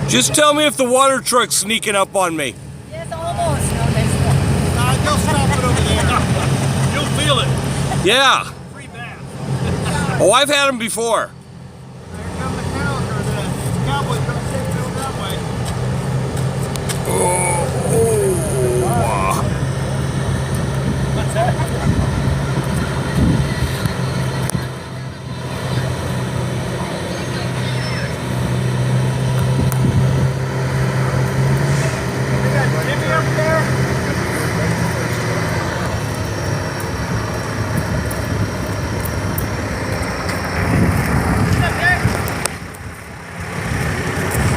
Just tell me if the water truck's sneaking up on me. Yes, almost. No, there's Go stop it over there. You'll feel it. Yeah. Free bath. Oh, I've had them before. Here come the cows, or the cowboys come safe through that way. What's that?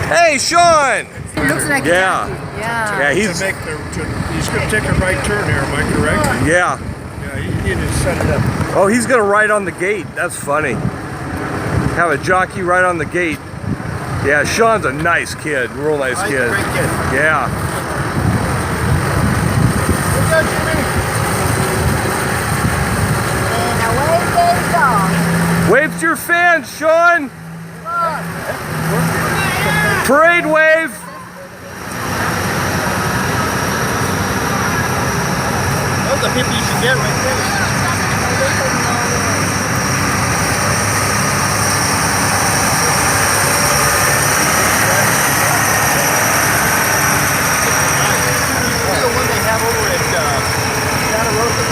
Hey, Sean! It looks like Yeah. Yeah, He's going to take a right turn here, am I correct? Yeah. Yeah, he didn't set it up. Oh, he's gonna ride on the gate. That's funny. Have a jockey right on the gate. Yeah, Sean's a nice kid. Real nice kid. Great kid. Yeah. Look at Jimmy. And away they go. Wave to your fans, Sean! Parade wave! Those are the people you should get right there. That's the one they have over at Santa Rosa.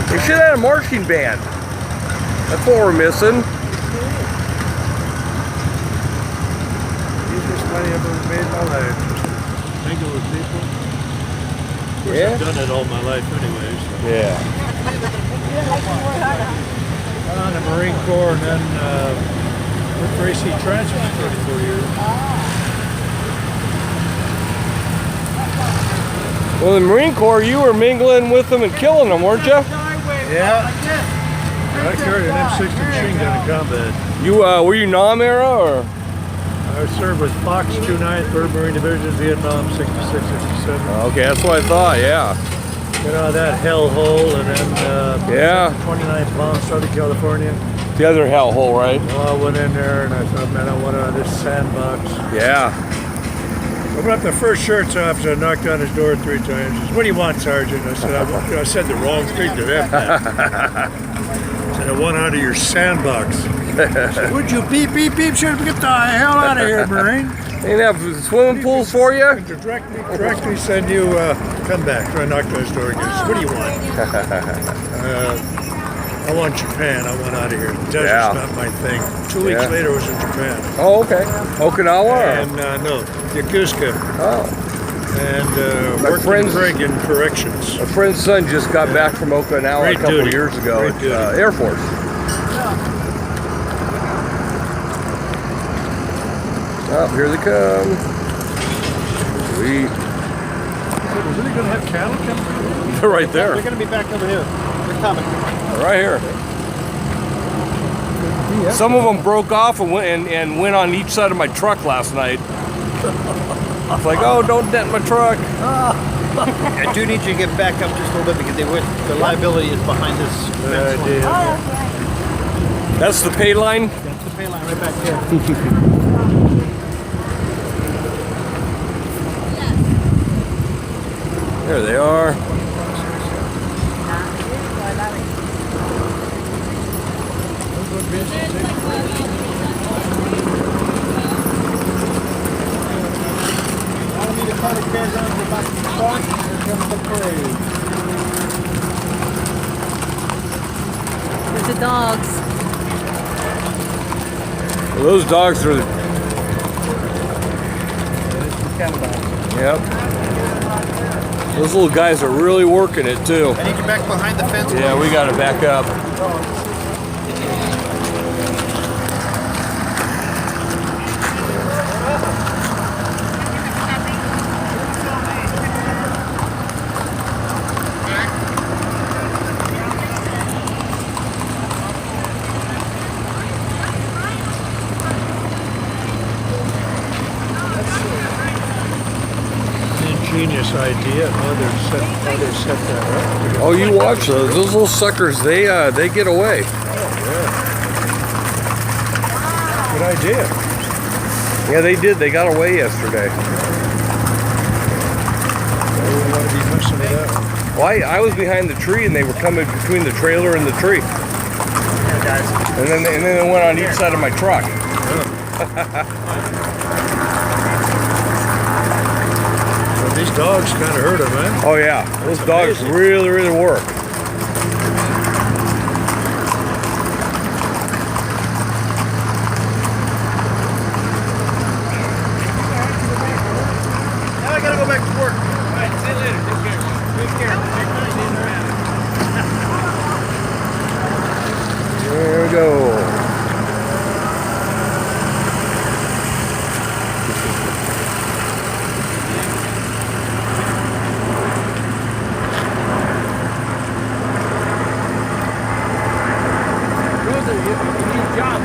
They should have a marching band. That's what we're missing. Easiest money I've ever made in my life. Mingle with people. Of course, Yeah. I've done it all my life anyways. Yeah. On the Marine Corps and then with Gracie Transfer for 34 years. Well, in the Marine Corps, you were mingling with them and killing them, weren't you? Yeah. I carried an M60 machine gun in combat. You were you NOM era or? I served with Fox 29th 3rd Marine Division, Vietnam, 66, 67. Okay, that's what I thought. Yeah. You know, that hellhole, and then Yeah. 29 Palm, Southern California. The other hellhole, right? Well, I went in there and I thought, man, I want out of this sandbox. Yeah. Opened up the first shirts officer, I knocked on his door 3 times. He says, what do you want, Sergeant? I said, I said the wrong thing to him. I said, I want out of your sandbox. He said, would you beep, beep, beep, should get the hell out of here, Marine. They didn't have swimming pools for you? Directly send you, come back. So I knocked on his door again. He said, what do you want? I want Japan. I want out of here. The desert's not my thing. 2 weeks later, I was in Japan. Oh, okay. Okinawa? And no, Yokosuka. Oh. And worked in Brig in corrections. A friend's son just got back from Okinawa Great a couple duty. years ago Great at duty. Air Force. Oh, here they come. Sweet. We're really going to have cattle coming? They're right there. They're going to be back over here. They're coming. Right here. Some of them broke off and went on each side of my truck last night. It's like, oh, don't dent my truck. I do need you to get back up just a little bit because the liability is behind this fence line. That's the pay line? That's the pay line right back there. There they are. parade. There's the dogs. Well, those dogs are. Yep. Those little guys are really working it too. I need you back behind the fence. Yeah, we got to back up. Ingenious idea. How they set that up. Oh, you watch those. Those little suckers, they get away. Good idea. Yeah, they did. They got away yesterday. I wouldn't want to be messing with that one. Well, I was behind the tree and they were coming between the trailer and the tree. And then they went on each side of my truck. Well, these dogs kind of hurt him, man. Oh yeah, those dogs amazing. really work. Now I gotta go back to work. All right, see you later. Take care. Take care. There we go. Those are your jobs.